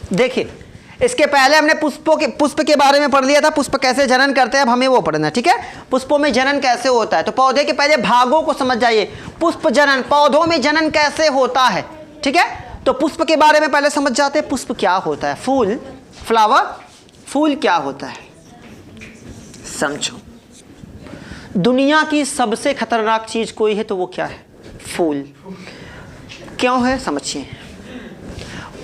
देखिए, इसके पहले हमने पुष्प के बारे में पढ़ लिया था, पुष्प कैसे जनन करते हैं, अब हमें वो पढ़ना है। ठीक है, पुष्पों में जनन कैसे होता है, तो पौधे के पहले भागों को समझ जाइए। पुष्प जनन, पौधों में जनन कैसे होता है। ठीक है, तो पुष्प के बारे में पहले समझ जाते हैं। पुष्प क्या होता है, फूल, फ्लावर, फूल क्या होता है समझो। दुनिया की सबसे खतरनाक चीज कोई है तो वो क्या है, फूल। क्यों है समझिए।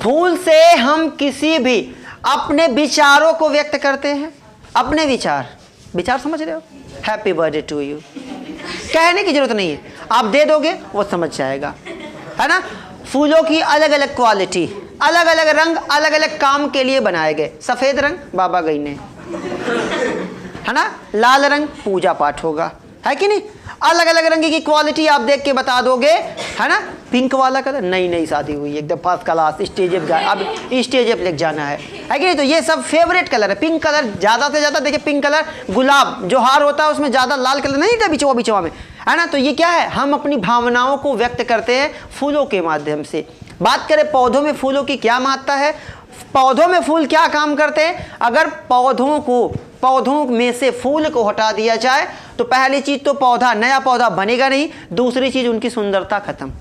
फूल से हम किसी भी अपने विचारों को व्यक्त करते हैं। अपने विचार समझ रहे हो, हैप्पी बर्थडे टू यू कहने की जरूरत नहीं है, आप दे दोगे वो समझ जाएगा, है ना। फूलों की अलग अलग क्वालिटी, अलग अलग रंग, अलग अलग काम के लिए बनाए गए। सफेद रंग बाबा गई ने, है ना। लाल रंग पूजा पाठ होगा, है कि नहीं। अलग अलग रंग की क्वालिटी आप देख के बता दोगे, है ना। पिंक वाला कलर, नई नई शादी हुई एकदम फर्स्ट क्लास, स्टेज पे अब स्टेज पे लेके जाना है कि नहीं। तो ये सब फेवरेट कलर है। पिंक कलर ज़्यादा से ज़्यादा देखिए, पिंक कलर गुलाब जो हार होता है उसमें ज़्यादा लाल कलर नहीं था बिचवा में, है ना। तो ये क्या है, हम अपनी भावनाओं को व्यक्त करते हैं फूलों के माध्यम से। बात करें पौधों में फूलों की क्या महत्ता है, पौधों में फूल क्या काम करते हैं। अगर पौधों में से फूल को हटा दिया जाए तो पहली चीज तो नया पौधा बनेगा नहीं, दूसरी चीज उनकी सुंदरता खत्म।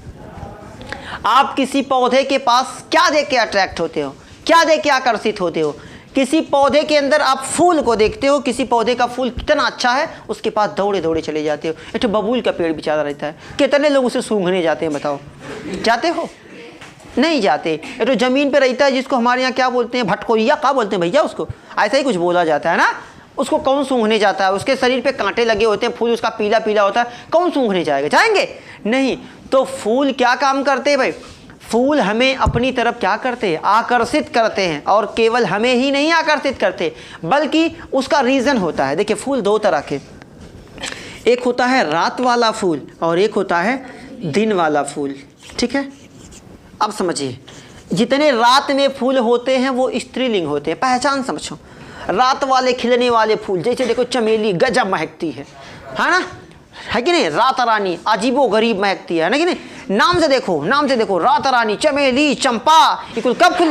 आप किसी पौधे के पास क्या देख के अट्रैक्ट होते हो, क्या देख के आकर्षित होते हो। किसी पौधे के अंदर आप फूल को देखते हो, किसी पौधे का फूल कितना अच्छा है उसके पास दौड़े दौड़े चले जाते हो। एक तो बबूल का पेड़ बेचारा रहता है, कितने लोग उसे सूंघने जाते हैं, बताओ जाते हो, नहीं जाते। ये तो जमीन पे रहता है, जिसको हमारे यहाँ क्या बोलते हैं, भटकोइया क्या बोलते हैं भैया उसको, ऐसा ही कुछ बोला जाता है ना। उसको कौन सूंघने जाता है, उसके शरीर पे कांटे लगे होते हैं, फूल उसका पीला पीला होता है, कौन सूंघने जाएगा, जाएंगे नहीं। तो फूल क्या काम करते हैं भाई, फूल हमें अपनी तरफ क्या करते हैं, आकर्षित करते हैं। और केवल हमें ही नहीं आकर्षित करते बल्कि उसका रीज़न होता है। देखिए फूल दो तरह के, एक होता है रात वाला फूल और एक होता है दिन वाला फूल। ठीक है, अब समझिए, जितने रात में फूल होते हैं वो स्त्रीलिंग होते हैं। पहचान समझो, रात वाले खिलने वाले फूल, जैसे देखो चमेली गजब महकती है ना, है कि नहीं। रात रानी अजीबो गरीब महकती है ना कि नहीं। नाम से देखो रात रानी, चमेली, चंपा, ये कुल कब खुल,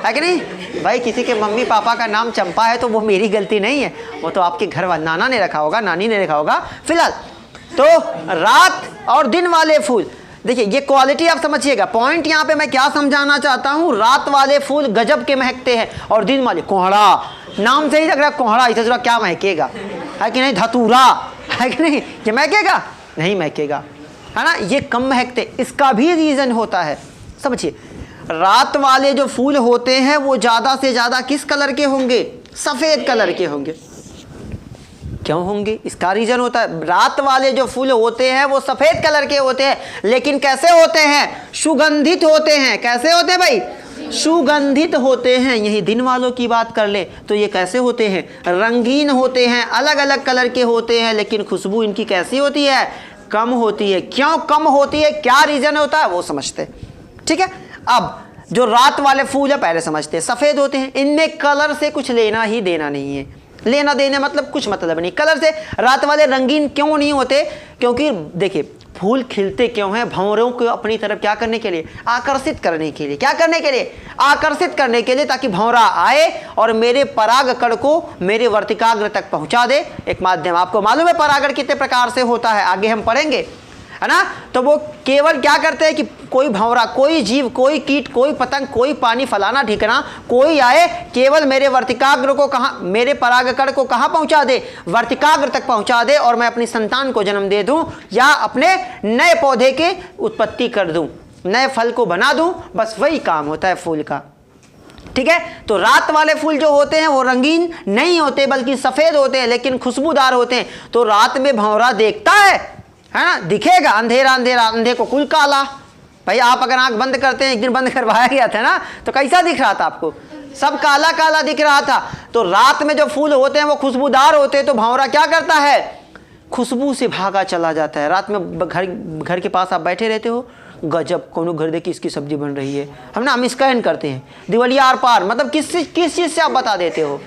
है कि नहीं भाई। किसी के मम्मी पापा का नाम चंपा है तो वो मेरी गलती नहीं है, वो तो आपके घर वाला नाना ने रखा होगा, नानी ने रखा होगा। फिलहाल तो रात और दिन वाले फूल, देखिए ये क्वालिटी आप समझिएगा। पॉइंट यहाँ पे मैं क्या समझाना चाहता हूँ, रात वाले फूल गजब के महकते हैं और दिन वाले कोहड़ा, नाम से ही लग रहा है कोहड़ा, इसे जरा क्या महकेगा, है कि नहीं। धतूरा, है कि नहीं, ये महकेगा नहीं महकेगा, है ना, ये कम महकते। इसका भी रीज़न होता है, समझिए। रात वाले जो फूल होते हैं वो ज़्यादा से ज़्यादा किस कलर के होंगे, सफ़ेद कलर के होंगे। क्यों होंगे, इसका रीज़न होता है, रात वाले जो फूल होते हैं वो सफ़ेद कलर के होते हैं, लेकिन कैसे होते हैं, सुगंधित होते हैं। कैसे होते हैं भाई, सुगंधित होते हैं। यही दिन वालों की बात कर ले तो ये कैसे होते हैं, रंगीन होते हैं, अलग अलग कलर के होते हैं, लेकिन खुशबू इनकी कैसी होती है, कम होती है। क्यों कम होती है, क्या रीज़न होता है वो समझते। ठीक है, अब जो रात वाले फूल है पहले समझते हैं, सफ़ेद होते हैं, इनमें कलर से कुछ लेना ही देना नहीं है। लेना देना मतलब कुछ मतलब नहीं कलर से। रात वाले रंगीन क्यों नहीं होते, क्योंकि देखिए फूल खिलते क्यों हैं, भंवरों को अपनी तरफ क्या करने के लिए, आकर्षित करने के लिए। क्या करने के लिए, आकर्षित करने के लिए, ताकि भंवरा आए और मेरे परागकण को मेरे वर्तिकाग्र तक पहुंचा दे। एक माध्यम, आपको मालूम है परागण कितने प्रकार से होता है, आगे हम पढ़ेंगे, है ना। तो वो केवल क्या करते हैं कि कोई भंवरा, कोई जीव, कोई कीट, कोई पतंग, कोई पानी फलाना ठिकाना कोई आए, केवल मेरे वर्तिकाग्र को कहाँ, मेरे परागकण को कहाँ पहुँचा दे, वर्तिकाग्र तक पहुँचा दे और मैं अपनी संतान को जन्म दे दूँ या अपने नए पौधे की उत्पत्ति कर दूँ, नए फल को बना दूँ। बस वही काम होता है फूल का। ठीक है, तो रात वाले फूल जो होते हैं वो रंगीन नहीं होते बल्कि सफ़ेद होते हैं, लेकिन खुशबूदार होते हैं। तो रात में भंवरा देखता है ना, दिखेगा, अंधेरा अंधेरा, अंधे को कुल काला। भाई आप अगर आंख बंद करते हैं, एक दिन बंद करवाया गया था ना, तो कैसा दिख रहा था आपको, सब काला काला दिख रहा था। तो रात में जो फूल होते हैं वो खुशबूदार होते हैं, तो भंवरा क्या करता है, खुशबू से भागा चला जाता है। रात में घर के पास आप बैठे रहते हो, गजब कोनो घर देखिए इसकी सब्जी बन रही है, हम स्कैन करते हैं दिवालिया आर पार, मतलब किस चीज़ से आप बता देते हो,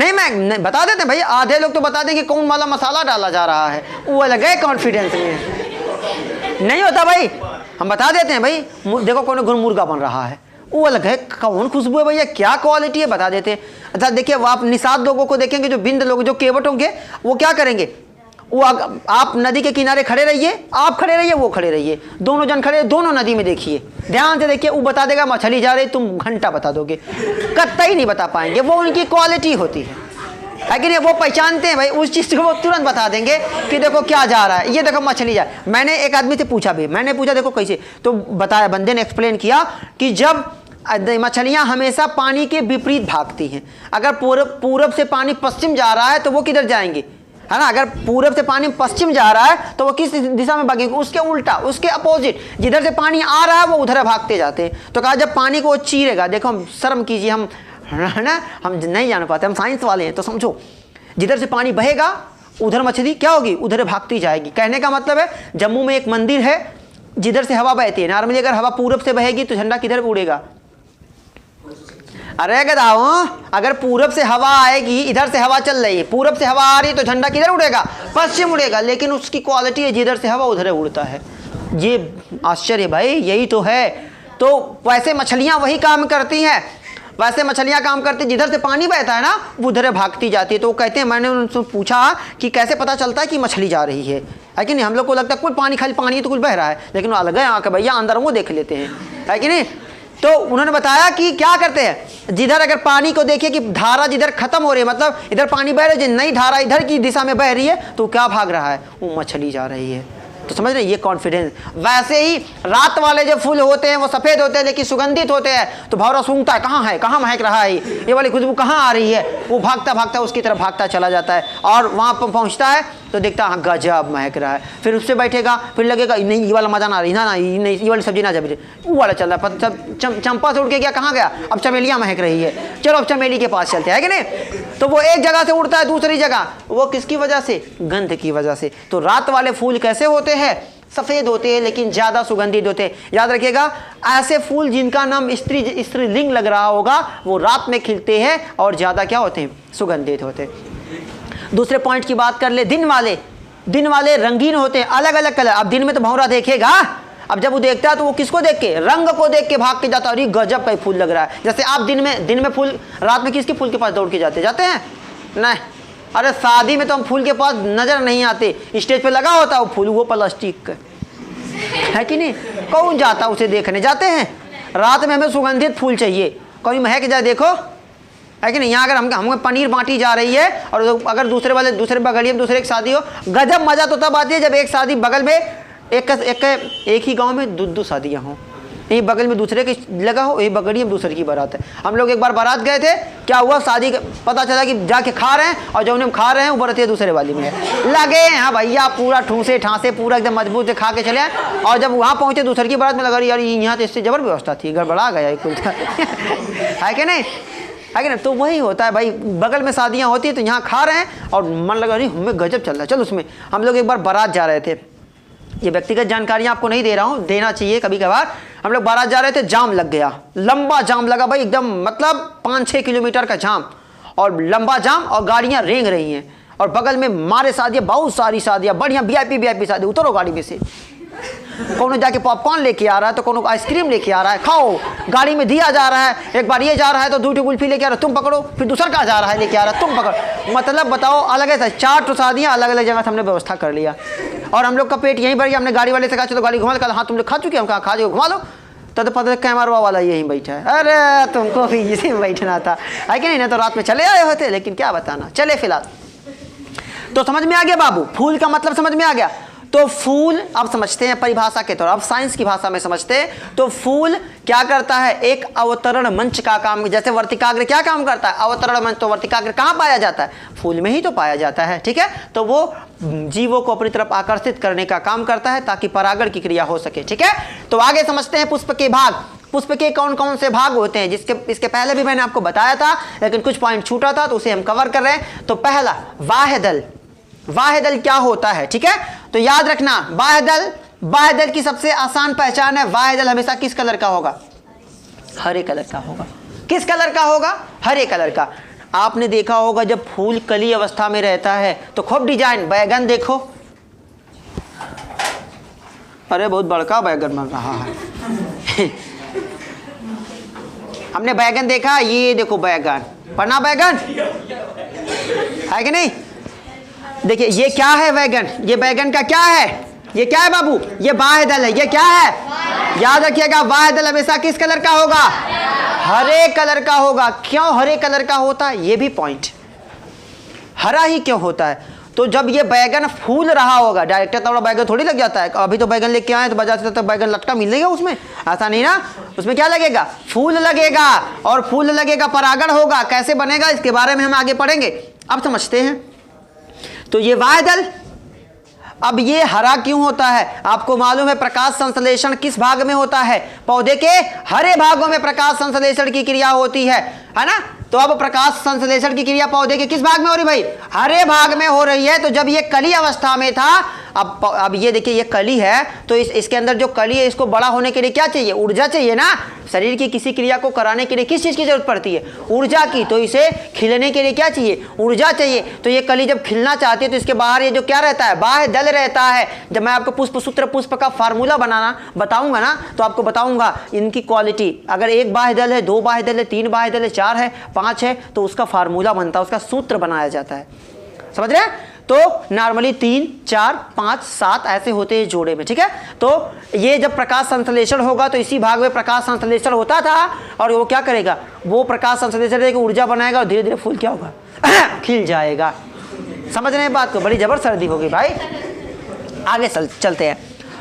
नहीं नहीं, बता देते भाई, आधे लोग तो बता देंगे कौन वाला मसाला डाला जा रहा है, वो अलग है कॉन्फिडेंस में। नहीं होता भाई, हम बता देते हैं भाई, देखो कौन मुर्गा बन रहा है, वो अलग है, कौन खुशबू है भैया, क्या क्वालिटी है, बता देते हैं। अच्छा देखिए, वो आप निषाद लोगों को देखेंगे, जो बिंद लोग, जो केवट होंगे, वो क्या करेंगे, वो आप नदी के किनारे खड़े रहिए, आप खड़े रहिए, वो खड़े रहिए, दोनों जन खड़े, दोनों नदी में देखिए, ध्यान से देखिए, वो बता देगा मछली जा रही, तुम घंटा बता दोगे, कतई नहीं बता पाएंगे, वो उनकी क्वालिटी होती है कि नहीं, वो पहचानते हैं भाई उस चीज़ को, वो तुरंत बता देंगे कि देखो क्या जा रहा है, ये देखो मछली जा। मैंने एक आदमी से पूछा भी, मैंने पूछा देखो कैसे, तो बताया, बंदे ने एक्सप्लेन किया कि जब मछलियाँ हमेशा पानी के विपरीत भागती हैं, अगर पूरब से पानी पश्चिम जा रहा है तो वो किधर जाएंगे, है ना, अगर पूरब से पानी पश्चिम जा रहा है तो वो किस दिशा में भागेंगे, उसके उल्टा, उसके अपोजिट, जिधर से पानी आ रहा है वो उधर भागते जाते हैं। तो कहा जब पानी को चीरेगा, देखो हम शर्म कीजिए, हम है ना, हम नहीं जान पाते, हम साइंस वाले हैं, तो समझो जिधर से पानी बहेगा उधर मछली क्या होगी, उधर भागती जाएगी। कहने का मतलब है, जम्मू में एक मंदिर है जिधर से हवा बहती है, नॉर्मली अगर हवा पूरब से बहेगी तो झंडा किधर उड़ेगा, अरे गदाओ, अगर पूरब से हवा आएगी, इधर से हवा चल रही है, पूरब से हवा आ रही तो झंडा किधर उड़ेगा, पश्चिम उड़ेगा, लेकिन उसकी क्वालिटी है जिधर से हवा उधर उड़ता है। ये आश्चर्य भाई, यही तो है। तो वैसे मछलियाँ वही काम करती हैं, वैसे मछलियाँ काम करती, जिधर से पानी बहता है ना उधर भागती जाती है। तो वो कहते हैं, मैंने उनसे पूछा कि कैसे पता चलता है कि मछली जा रही है कि नहीं, हम लोग को लगता है कुछ पानी, खाली पानी तो कुछ बह रहा है, लेकिन वो अलग है आके भैया, अंदर वो देख लेते हैं, है कि नहीं। तो उन्होंने बताया कि क्या करते हैं, जिधर अगर पानी को देखिए कि धारा जिधर खत्म हो रही है, मतलब इधर पानी बह रही है, नई धारा इधर की दिशा में बह रही है, तो क्या भाग रहा है, वो मछली जा रही है। तो समझ रहे, ये कॉन्फिडेंस। वैसे ही रात वाले जो फूल होते हैं वो सफ़ेद होते हैं लेकिन सुगंधित होते हैं, तो भौरा सूंघता है, कहाँ महक रहा है, ये वाली खुशबू कहाँ आ रही है, वो भागता भागता उसकी तरफ भागता चला जाता है, और वहाँ पर पहुँचता है तो देखता हाँ गजब महक रहा है, फिर उससे बैठेगा, फिर लगेगा नहीं ये वाला मज़ा ना रही, ना नहीं ये वाली सब्जी ना जब वो वाला चल रहा है, चंपा से उड़ के गया, कहाँ गया, अब चमेलियाँ महक रही है, चलो अब चमेली के पास चलते हैं, कि नहीं। तो वो एक जगह से उड़ता है दूसरी जगह, वो किसकी वजह से, गंध की वजह से। तो रात वाले फूल कैसे होते हैं, सफ़ेद होते हैं लेकिन ज़्यादा सुगंधित होते हैं। याद रखिएगा, ऐसे फूल जिनका नाम स्त्रीलिंग लग रहा होगा वो रात में खिलते हैं और ज़्यादा क्या होते हैं, सुगंधित होते हैं। दूसरे पॉइंट की बात कर ले, दिन वाले रंगीन होते हैं, अलग अलग कलर। अब दिन में तो भौरा देखेगा, अब जब वो देखता है तो वो किसको देख के, रंग को देख के भाग के जाता है, और ये गजब का फूल लग रहा है। जैसे आप दिन में फूल, रात में किसके फूल के पास दौड़ के जाते हैं, नहीं, अरे शादी में तो हम फूल के पास नजर नहीं आते, स्टेज पे लगा होता है वो फूल, वो प्लास्टिक का है कि नहीं, कौन जाता उसे देखने, जाते हैं। रात में हमें सुगंधित फूल चाहिए, कोई महक जाए, देखो है कि नहीं। यहाँ अगर हमें पनीर बांटी जा रही है और अगर दूसरे बगलिए में दूसरे की शादी हो, गजब मज़ा तो तब आती है जब एक शादी बगल में एक ही गांव में दो शादियाँ हों, यही बगल में दूसरे की लगा हो, यही बगड़ी में दूसरे की बारात है। हम लोग एक बार बारात गए थे, क्या हुआ, शादी पता चला कि जाके खा रहे हैं और जो उन्हें खा रहे हैं वो बरतिया दूसरे वाली में है, लगे हाँ भैया पूरा ठूसे ठासे पूरा एकदम मजबूत से खा के चले आए, और जब वहाँ पहुँचे दूसरे की बारात में लगा यार यहाँ तो इससे जबर व्यवस्था थी, गड़बड़ा गया कुल है कि नहीं, है कि नहीं। तो वही होता है भाई, बगल में शादियाँ होती है तो यहाँ खा रहे हैं और मन लगा नहीं हमें गजब चल रहा है, चल उसमें। हम लोग एक बार बारात जा रहे थे, ये व्यक्तिगत जानकारियाँ आपको नहीं दे रहा हूँ, देना चाहिए कभी कभार। हम लोग बारात जा रहे थे, जाम लग गया, लंबा जाम लगा भाई, एकदम मतलब 5-6 किलोमीटर का जाम, और लंबा जाम, और गाड़ियाँ रेंग रही हैं, और बगल में मारे शादियाँ, बहुत सारी शादियाँ, बढ़िया VIP शादी। उतरो गाड़ी में से, कौन जाके पॉपकॉर्न लेके आ रहा है तो कौन आइसक्रीम लेके आ रहा है, खाओ, गाड़ी में दिया जा रहा है, एक बार ये जा रहा है तो 2 कुल्फी लेके आ रहा है, तुम पकड़ो, फिर दूसरा का जा रहा है लेके आ रहा है, तुम पकड़ो, मतलब बताओ, अलग है 4 शादियाँ अलग अलग जगह से हमने व्यवस्था कर लिया। और हम लोग का पेट यहीं भर गया, हमने गाड़ी वाले से कहा चलो गाड़ी घुमा, कहा हाँ तुम लोग खा चुके, हम कहा खा जाओ, घुमा लो, तब पता कैमरा वाला यहीं बैठा है, अरे तुमको भी इसी में बैठना था, है कि नहीं, तो रात में चले आए होते, लेकिन क्या बताना, चले फिलहाल। तो समझ में आ गया बाबू, फूल का मतलब समझ में आ गया। तो फूल अब समझते हैं परिभाषा के तौर, अब साइंस की भाषा में समझते हैं। तो फूल क्या करता है, एक अवतरण मंच का काम, जैसे वर्तिकाग्र क्या काम करता है, अवतरण मंच। तो वर्तिकाग्र कहाँ पाया जाता है, फूल में ही तो पाया जाता है, ठीक है। तो वो जीवों को अपनी तरफ आकर्षित करने का काम करता है ताकि परागण की क्रिया हो सके, ठीक है। तो आगे समझते हैं पुष्प के भाग। पुष्प के कौन कौन से भाग होते हैं, इसके पहले भी मैंने आपको बताया था, लेकिन कुछ पॉइंट छूटा था तो उसे हम कवर कर रहे हैं। तो पहला बाह्यदल, बाह्यदल क्या होता है, ठीक है। तो याद रखना, बाह्यदल की सबसे आसान पहचान है, बाह्यदल हमेशा किस कलर का होगा, हरे कलर का होगा। किस कलर का होगा, हरे कलर का। आपने देखा होगा जब फूल कली अवस्था में रहता है तो खूब डिजाइन, बैगन देखो, अरे बहुत बड़का बैगन बन रहा है हमने बैगन देखा, ये देखो बैगन, पन्ना बैगन है कि नहीं? देखिए ये क्या है बैगन, ये बैगन का क्या है, ये क्या है बाबू, ये बाह्य दल है। ये क्या है, याद रखिएगा, बाह्य दल हमेशा किस कलर का होगा, हरे कलर का होगा। क्यों हरे कलर का होता है, ये भी पॉइंट, हरा ही क्यों होता है? तो जब ये बैगन फूल रहा होगा, डायरेक्टर तो बैगन थोड़ी लग जाता है, अभी तो बैगन लेके आए तो बाजार से तो बैगन लटका मिलेगा उसमें, ऐसा नहीं ना, उसमें क्या लगेगा, फूल लगेगा, और फूल लगेगा परागण होगा। कैसे बनेगा इसके बारे में हम आगे पढ़ेंगे, अब समझते हैं। तो ये बाह्य दल, अब ये हरा क्यों होता है? आपको मालूम है प्रकाश संश्लेषण किस भाग में होता है, पौधे के हरे भागों में प्रकाश संश्लेषण की क्रिया होती है ना? तो अब प्रकाश संश्लेषण की क्रिया पौधे के किस भाग में हो रही भाई, हरे भाग में हो रही है। तो जब ये कली अवस्था में था, अब ये देखिए ये कली है, तो इसके अंदर जो कली है इसको बड़ा होने के लिए क्या चाहिए, ऊर्जा चाहिए ना। शरीर की किसी क्रिया को कराने के लिए किस चीज़ की जरूरत पड़ती है, ऊर्जा की। तो इसे खिलने के लिए क्या चाहिए, ऊर्जा चाहिए। तो ये कली जब खिलना चाहती है तो इसके बाहर ये जो क्या रहता है, बाह्य दल रहता है। जब मैं आपको पुष्प सूत्र पुष्प का फार्मूला बनाना बताऊंगा ना, तो आपको बताऊंगा इनकी क्वालिटी। अगर एक बाह्य दल है, दो बाह्य दल है, तीन बाह्य दल है, चार है, पांच है, तो उसका फार्मूला बनता है, उसका सूत्र बनाया जाता है। समझ रहे हैं? तो नॉर्मली 3, 4, 5, 7 ऐसे होते हैं जोड़े में, ठीक है। तो ये जब प्रकाश संश्लेषण होगा तो इसी भाग में प्रकाश संश्लेषण होता था, और वो क्या करेगा, वो प्रकाश संश्लेषण देकर ऊर्जा बनाएगा और धीरे धीरे फूल क्या होगा खिल जाएगा। समझ रहे हैं बात को, बड़ी जबर सर्दी होगी भाई। आगे चलते हैं।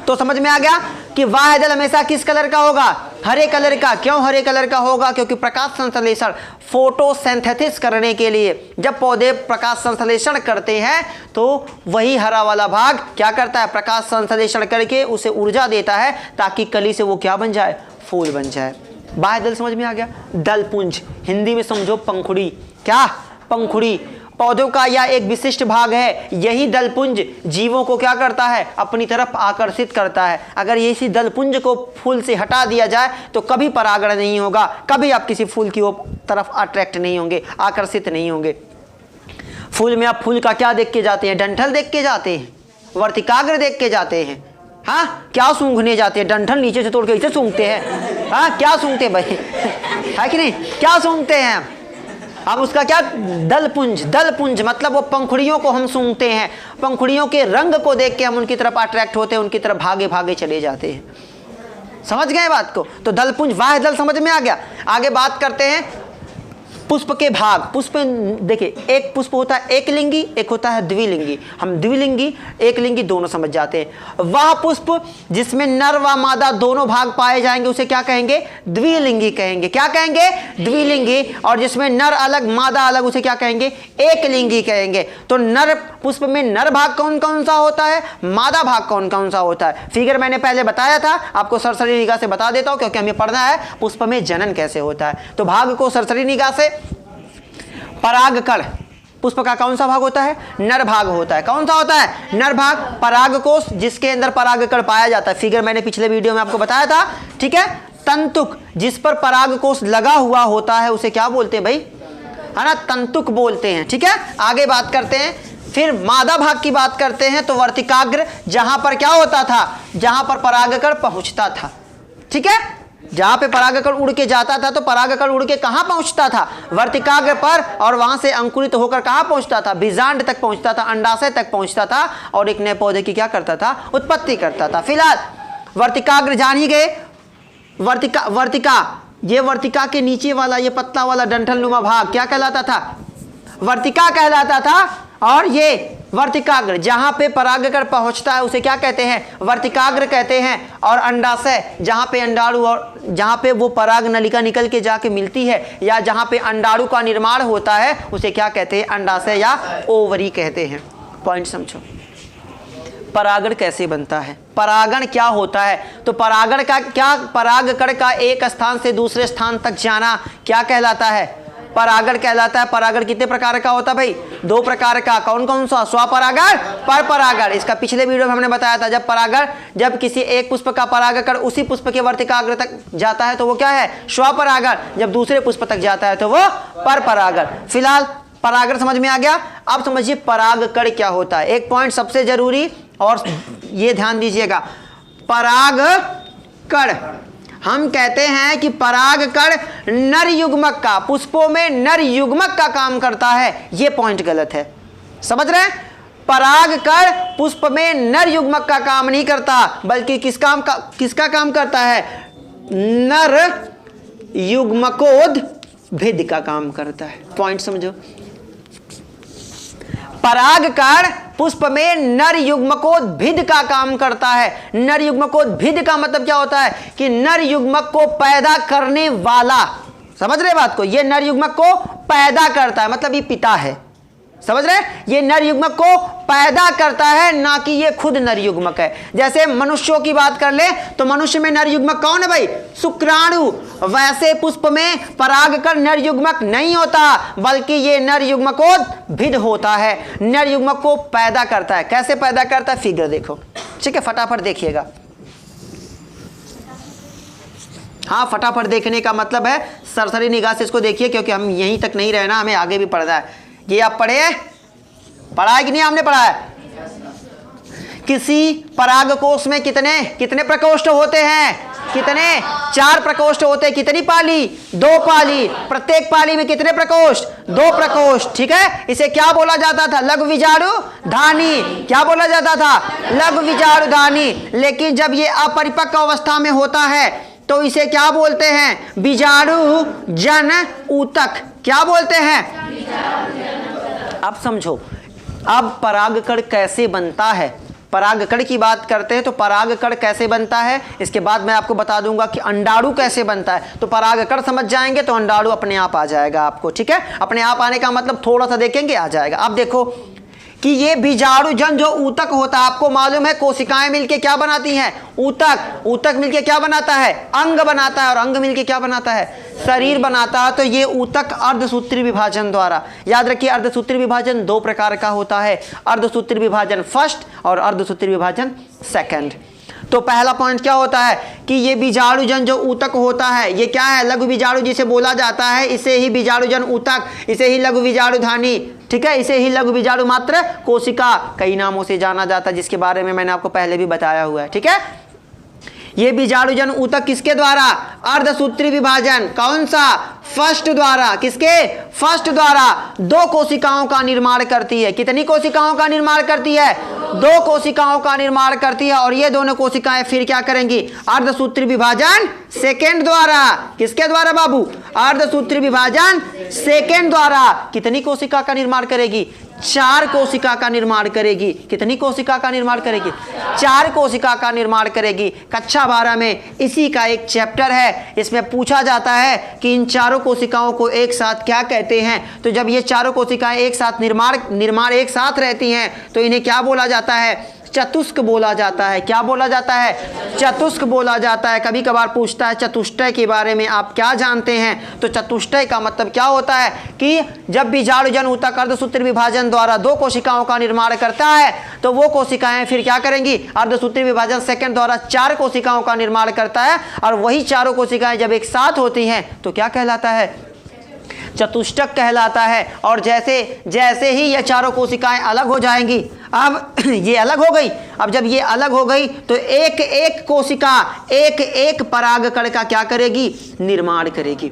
तो समझ में आ गया कि बाह्य दल हमेशा किस कलर का होगा, हरे कलर का। क्यों हरे कलर का होगा, क्योंकि प्रकाश संश्लेषण, फोटोसिंथेसिस करने के लिए जब पौधे प्रकाश संश्लेषण करते हैं तो वही हरा वाला भाग क्या करता है, प्रकाश संश्लेषण करके उसे ऊर्जा देता है, ताकि कली से वो क्या बन जाए, फूल बन जाए। बाह्य दल समझ में आ गया। दलपुंज, हिंदी में समझो पंखुड़ी। क्या, पंखुड़ी पौधों का यह एक विशिष्ट भाग है। यही दलपुंज जीवों को क्या करता है, अपनी तरफ आकर्षित करता है। अगर इसी दलपुंज को फूल से हटा दिया जाए तो कभी परागण नहीं होगा, कभी आप किसी फूल की तरफ अट्रैक्ट नहीं होंगे, आकर्षित नहीं होंगे। फूल में आप फूल का क्या देख के जाते हैं, डंठल देख के जाते हैं, वर्तिकाग्र देख के जाते हैं। हाँ, क्या सूंघने जाते हैं, डंठल नीचे से तोड़ के इसे सूंघते हैं। हाँ, क्या सूंघते हैं भाई है कि नहीं, क्या सूंघते हैं हम उसका, क्या, दलपुंज। दलपुंज मतलब वो पंखुड़ियों को हम सूंघते हैं, पंखुड़ियों के रंग को देख के हम उनकी तरफ अट्रैक्ट होते हैं, उनकी तरफ भागे भागे चले जाते हैं। समझ गए बात को? तो दलपुंज, बाह्य दल समझ में आ गया। आगे बात करते हैं पुष्प के भाग। पुष्प देखिए, एक पुष्प होता है एक लिंगी, एक होता है द्विलिंगी। हम द्विलिंगी एक लिंगी दोनों समझ जाते हैं। वह पुष्प जिसमें नर व मादा दोनों भाग पाए जाएंगे उसे क्या कहेंगे, द्विलिंगी कहेंगे। क्या कहेंगे, द्विलिंगी। और जिसमें नर अलग मादा अलग उसे क्या कहेंगे, एक लिंगी कहेंगे। तो नर पुष्प में नर भाग कौन कौन सा होता है, मादा भाग कौन कौन सा होता है। फिगर मैंने पहले बताया था, आपको सरसरी निगाह से बता देता हूं, क्योंकि हमें पढ़ना है पुष्प में जनन कैसे होता है। तो भाग को सरसरी निगाह से, परागकण पुष्प का कौन सा भाग होता है, नर भाग होता है। कौन सा होता है, नर भाग। परागकोश जिसके अंदर परागकण पाया जाता है, फिगर मैंने पिछले वीडियो में आपको बताया था, ठीक है। तंतुक जिस पर परागकोश लगा हुआ होता है उसे क्या बोलते हैं भाई, है ना, तंतुक बोलते हैं, ठीक है। आगे बात करते हैं, फिर मादा भाग की बात करते हैं। तो वर्तिकाग्र जहां पर क्या होता था, जहां पर परागकण पहुंचता था, ठीक है। जहां पे परागकण उड़ के जाता था तो परागकण उड़ के कहां पहुंचता था, वर्तिकाग्र पर, और वहां से अंकुरित होकर कहां पहुंचता था, बीजांड तक पहुंचता था, अंडाशय तक पहुंचता था, और एक नए पौधे की क्या करता था, उत्पत्ति करता था। फिलहाल वर्तिकाग्र जान ही गए। वर्तिका ये वर्तिका के नीचे वाला ये पतला वाला डंठल नुमा भाग क्या कहलाता था, वर्तिका कहलाता था। और ये वर्तिकाग्र जहां पे परागकण पहुंचता है उसे क्या कहते हैं, वर्तिकाग्र कहते हैं। और अंडाशय जहां पे अंडाणु और जहां पे वो पराग नलिका निकल के जाके मिलती है, या जहां पे अंडाणु का निर्माण होता है उसे क्या कहते हैं, अंडाशय या ओवरी कहते हैं। पॉइंट समझो, परागण कैसे बनता है, परागण क्या होता है। तो परागण का क्या, परागकण का एक स्थान से दूसरे स्थान तक जाना क्या कहलाता है, परागण कहलाता है। परागण कितने प्रकार का होता है भाई? 2 प्रकार का। कौन कौन सा? स्वपरागण, परपरागण। इसका पिछले वीडियो में हमने बताया था, जब किसी एक पुष्प का परागकण उसी पुष्प के वर्तिकाग्र तक जाता है तो वो क्या है? स्वपरागण। जब दूसरे पुष्प तक जाता है तो वो परपरागण। फिलहाल परागण समझ में आ गया। अब समझिए परागकण क्या होता है। एक पॉइंट सबसे जरूरी, और ये ध्यान दीजिएगा, परागकण हम कहते हैं कि परागकण नर युग्मक का, पुष्पों में नर युग्मक का काम करता है। यह पॉइंट गलत है, समझ रहे हैं? परागकण पुष्प में नर युग्मक का काम नहीं करता, बल्कि किसका काम करता है? नर युग्मकोद्भिद का काम करता है। पॉइंट समझो, परागकण पुष्प में नर युग्मकोद्भिद का काम करता है। नर युग्मकोद्भिद का मतलब क्या होता है? कि नर युग्मक को पैदा करने वाला। समझ रहे बात को? ये नर युग्मक को पैदा करता है, मतलब ये पिता है। समझ रहे? ये नर युग्मक को पैदा करता है, ना कि ये खुद नर युग्मक है। जैसे मनुष्यों की बात कर ले तो मनुष्य में नर युग्मक कौन है भाई? शुक्राणु। वैसे पुष्प में परागकण नर युग्मक नहीं होता, बल्कि ये नर युग्मकोद्भिद होता है। नर युग्मक को पैदा करता है। कैसे पैदा करता है? फिगर देखो, ठीक है? फटाफट देखिएगा। हाँ, फटाफट देखने का मतलब है सरसरी निगाह से इसको देखिए, क्योंकि हम यहीं तक नहीं रहना, हमें आगे भी पढ़ना है। ये आप पढ़े है कि नहीं? हमने पढ़ा है। किसी परागकोश में कितने प्रकोष्ठ होते हैं? कितने? 4 प्रकोष्ठ होते हैं। कितनी पाली? 2 पाली। प्रत्येक पाली में कितने प्रकोष्ठ? 2 प्रकोष्ठ, ठीक है? इसे क्या बोला जाता था? लघु बीजाणु धानी। क्या बोला जाता था? लघु बीजाणु धानी। लेकिन जब ये अपरिपक्व अवस्था में होता है तो इसे क्या बोलते हैं? बीजाणु जन ऊतक। क्या बोलते हैं? अब समझो, अब परागकण कैसे बनता है। परागकण की बात करते हैं तो परागकण कैसे बनता है, इसके बाद मैं आपको बता दूंगा कि अंडाणु कैसे बनता है। तो परागकण समझ जाएंगे तो अंडाणु अपने आप आ जाएगा आपको, ठीक है? अपने आप आने का मतलब थोड़ा सा देखेंगे आ जाएगा। अब देखो कि ये बीजाणुजन जो ऊतक होता है, आपको मालूम है कोशिकाएं मिलके क्या बनाती हैं? ऊतक। ऊतक मिलके क्या बनाता है? अंग बनाता है। और अंग मिलके क्या बनाता है? शरीर बनाता है। तो ये ऊतक अर्धसूत्री विभाजन द्वारा, याद रखिए अर्धसूत्री विभाजन 2 प्रकार का होता है। अर्धसूत्री विभाजन फर्स्ट और अर्धसूत्री विभाजन सेकंड। तो पहला पॉइंट क्या होता है कि ये बीजाणुजन जो ऊतक होता है, ये क्या है? लघु बीजाणु जिसे बोला जाता है, इसे ही बीजाणुजन ऊतक, इसे ही लघु बीजाणुधानी, ठीक है? इसे ही लघु बीजाणु मात्र कोशिका, कई नामों से जाना जाता है, जिसके बारे में मैंने आपको पहले भी बताया हुआ है, ठीक है? ये बीजाणुजन ऊतक किसके द्वारा? अर्धसूत्री विभाजन। कौन सा? फर्स्ट द्वारा। किसके? फर्स्ट द्वारा 2 कोशिकाओं का निर्माण करती है। कितनी कोशिकाओं का निर्माण करती है? 2 कोशिकाओं का निर्माण करती है। और ये दोनों कोशिकाएं फिर क्या करेंगी? अर्धसूत्री विभाजन सेकेंड द्वारा। किसके द्वारा बाबू? अर्धसूत्री विभाजन सेकेंड द्वारा कितनी कोशिका का निर्माण करेगी? 4 कोशिका का निर्माण करेगी। कितनी कोशिका का निर्माण करेगी? 4 कोशिका का निर्माण करेगी। कक्षा 12 में इसी का एक चैप्टर है, इसमें पूछा जाता है कि इन चारों कोशिकाओं को एक साथ क्या कहते हैं। तो जब ये चारों कोशिकाएं एक साथ निर्माण एक साथ रहती हैं तो इन्हें क्या बोला जाता है? चतुष्क बोला जाता है। क्या बोला जाता है? चतुष्क बोला जाता है। कभी कभार पूछता है चतुष्टय के बारे में आप क्या जानते हैं? तो चतुष्टय का मतलब क्या होता है कि जब बीजाणुजन ऊतक अर्धसूत्री विभाजन द्वारा 2 कोशिकाओं का निर्माण करता है तो वो कोशिकाएं फिर क्या करेंगी? अर्धसूत्री विभाजन सेकंड द्वारा 4 कोशिकाओं का निर्माण करता है। और वही चारों कोशिकाएं जब एक साथ होती हैं तो क्या कहलाता है? चतुष्टक कहलाता है। और जैसे ही ये चारों कोशिकाएं अलग हो जाएंगी, अब ये अलग हो गई, अब जब ये अलग हो गई तो एक एक कोशिका एक एक परागकण का क्या करेगी? निर्माण करेगी।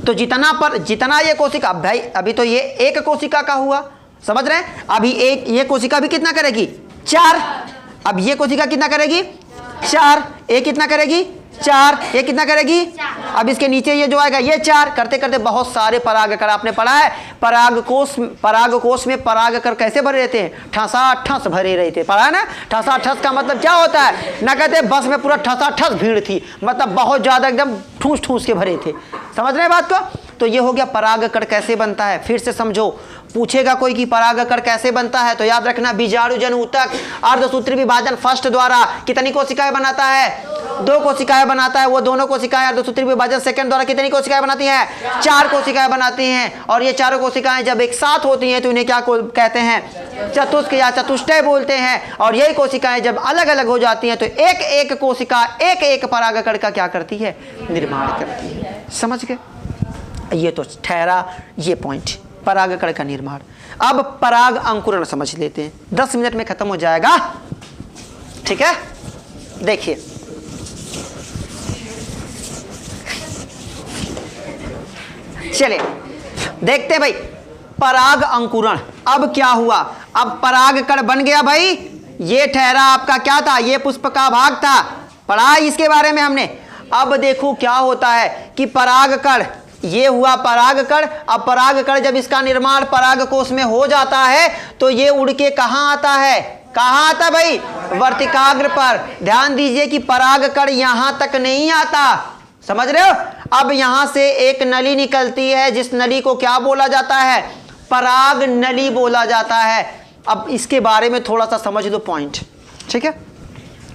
तो जितना ये कोशिका, भाई अभी तो ये एक कोशिका का हुआ, समझ रहे हैं? अभी ये कोशिका भी कितना करेगी? 4। अब ये कोशिका कितना करेगी? 4। एक कितना करेगी? 4। ये कितना करेगी? अब इसके नीचे ये जो आएगा ये 4। करते करते बहुत सारे परागकण, आपने पढ़ा है परागकोश में परागकण कैसे भरे रहते हैं? ठसाठस भरे रहते। पढ़ा है ना? ठसाठस का मतलब क्या होता है? ना कहते बस में पूरा ठसाठस भीड़ थी, मतलब बहुत ज्यादा एकदम ठूस ठूस के भरे थे। समझ रहे हैं बात को? तो ये हो गया परागकण कैसे बनता है। फिर से समझो, पूछेगा कोई कि परागकण कैसे बनता है तो याद रखना बीजाणुजन ऊतक अर्धसूत्री विभाजन फर्स्ट द्वारा कितनी कोशिकाएं बनाता है? 2 कोशिकाएं बनाता है, वो दोनों कोशिकाएं अर्धसूत्री विभाजन सेकंड द्वारा कितनी कोशिकाएं बनाती हैं? 4 कोशिकाएं बनाती हैं। और ये चारों कोशिकाएं जब एक साथ होती हैं तो इन्हें क्या कहते हैं? चतुष्क या चतुष्टय बोलते हैं। और यही कोशिकाएं जब अलग अलग हो जाती हैं तो एक एक कोशिका एक एक परागकण का क्या करती है? निर्माण करती है। समझ गए? ये तो ठहरा ये पॉइंट, परागकण का निर्माण। अब पराग अंकुरण समझ लेते हैं, 10 मिनट में खत्म हो जाएगा, ठीक है? देखिए, चलिए देखते हैं भाई पराग अंकुरण। अब क्या हुआ? अब परागकण बन गया भाई, ये ठहरा आपका क्या था? ये पुष्प का भाग था, पढ़ा इसके बारे में हमने। अब देखो क्या होता है कि परागकण, ये हुआ परागकण। अब परागकण जब इसका निर्माण परागकोश में हो जाता है तो ये उड़ के कहाँ आता है? कहाँ आता भाई? वर्तिकाग्र पर। ध्यान दीजिए कि परागकण यहां तक नहीं आता, समझ रहे हो? अब यहां से एक नली निकलती है, जिस नली को क्या बोला जाता है? पराग नली बोला जाता है। अब इसके बारे में थोड़ा सा समझ लो पॉइंट, ठीक है?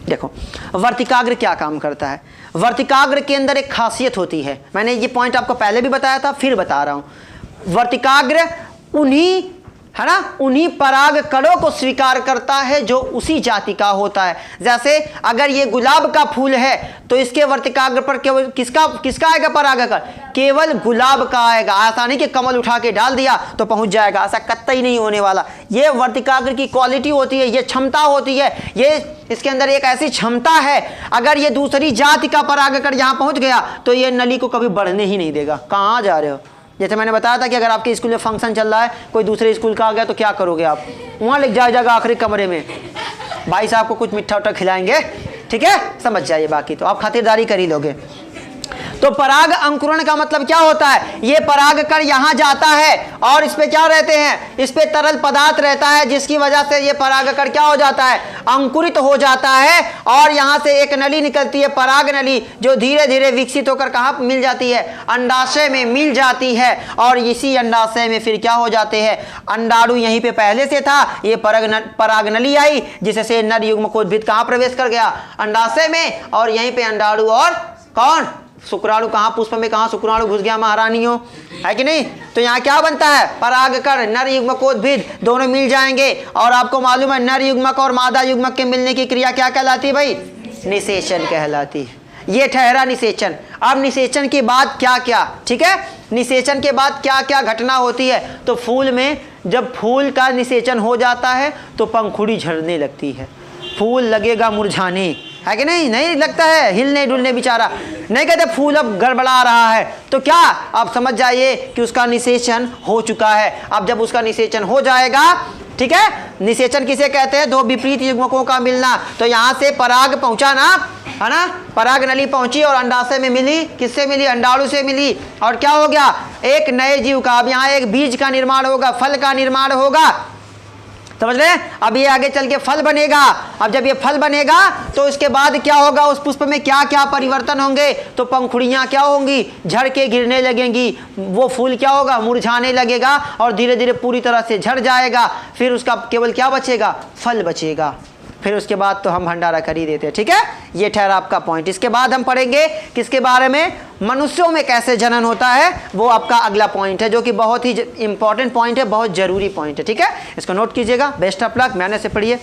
देखो वर्तिकाग्र क्या काम करता है। वर्तिकाग्र के अंदर एक खासियत होती है, मैंने ये पॉइंट आपको पहले भी बताया था, फिर बता रहा हूं। वर्तिकाग्र उन्हीं, है ना, उन्हीं पराग कणों को स्वीकार करता है जो उसी जाति का होता है। जैसे अगर ये गुलाब का फूल है तो इसके वर्तिकाग्र पर केवल किसका आएगा परागकण? केवल गुलाब का आएगा। ऐसा नहीं कि कमल उठा के डाल दिया तो पहुंच जाएगा, ऐसा कतई नहीं होने वाला। ये वर्तिकाग्र की क्वालिटी होती है, ये क्षमता होती है, ये इसके अंदर एक ऐसी क्षमता है, अगर ये दूसरी जाति का परागकण यहां पहुंच गया तो ये नली को कभी बढ़ने ही नहीं देगा। कहाँ जा रहे हो? जैसे मैंने बताया था कि अगर आपके स्कूल में फंक्शन चल रहा है, कोई दूसरे स्कूल का आ गया तो क्या करोगे आप? वहाँ लिख जाएगा आखिरी कमरे में, भाई साहब को कुछ मिठा उठा खिलाएंगे, ठीक है? समझ जाइए, बाकी तो आप खातिरदारी कर ही लोगे। तो पराग अंकुरण का मतलब क्या होता है? ये परागकण यहां जाता है और इस पे क्या रहते हैं? इस पे तरल पदार्थ रहता है, जिसकी वजह से ये परागकण क्या हो जाता है? अंकुरित हो जाता है। और यहां से एक नली निकलती है, पराग नली, जो धीरे धीरे विकसित होकर कहां मिल जाती है? अंडाशय में मिल जाती है। और इसी अंडाशय में फिर क्या हो जाते हैं? अंडाणु यहीं पे पहले से था, ये पराग नली आई, जिससे नर युग्मकोद्भिद कहां प्रवेश कर गया? अंडाशय में। और यहीं पे अंडाणु और कौन? शुक्राणु। कहाँ? पुष्प में कहाँ शुक्राणु घुस गया महारानियों, है कि नहीं? तो यहाँ क्या बनता है? परागकण, नर युग्मकोद्भिद दोनों मिल जाएंगे। और आपको मालूम है नर युग्मक और मादा युग्मक के मिलने की क्रिया क्या कहलाती है भाई? निषेचन कहलाती है। ये ठहरा निषेचन। अब निषेचन के बाद क्या क्या, ठीक है? निषेचन के बाद क्या क्या घटना होती है? तो फूल में जब फूल का निषेचन हो जाता है तो पंखुड़ी झड़ने लगती है, फूल लगेगा मुरझाने, है कि नहीं? नहीं लगता है, हिलने डुलने बेचारा, नहीं कहते फूल अब गड़बड़ा रहा है। तो क्या आप समझ जाइए कि उसका निषेचन हो चुका है। अब जब उसका निषेचन हो जाएगा, ठीक है? निषेचन किसे कहते हैं? दो विपरीत युग्मकों का मिलना। तो यहाँ से पराग पहुंचा ना, है ना? पराग नली पहुंची और अंडाशय में मिली, किससे मिली? अंडाणु से मिली। और क्या हो गया? एक नए जीव का, अब यहाँ एक बीज का निर्माण होगा, फल का निर्माण होगा, समझ रहे हैं? अब ये आगे चल के फल बनेगा। अब जब ये फल बनेगा तो उसके बाद क्या होगा? उस पुष्प में क्या क्या परिवर्तन होंगे? तो पंखुड़ियाँ क्या होंगी? झड़ के गिरने लगेंगी, वो फूल क्या होगा? मुरझाने लगेगा और धीरे धीरे पूरी तरह से झड़ जाएगा। फिर उसका केवल क्या बचेगा? फल बचेगा। फिर उसके बाद तो हम भंडारा कर ही देते हैं, ठीक है? ये ठहरा आपका पॉइंट। इसके बाद हम पढ़ेंगे किसके बारे में? मनुष्यों में कैसे जनन होता है, वो आपका अगला पॉइंट है, जो कि बहुत ही इंपॉर्टेंट पॉइंट है, बहुत जरूरी पॉइंट है, ठीक है? इसको नोट कीजिएगा। बेस्ट ऑफ लक, मेहनत से पढ़िए।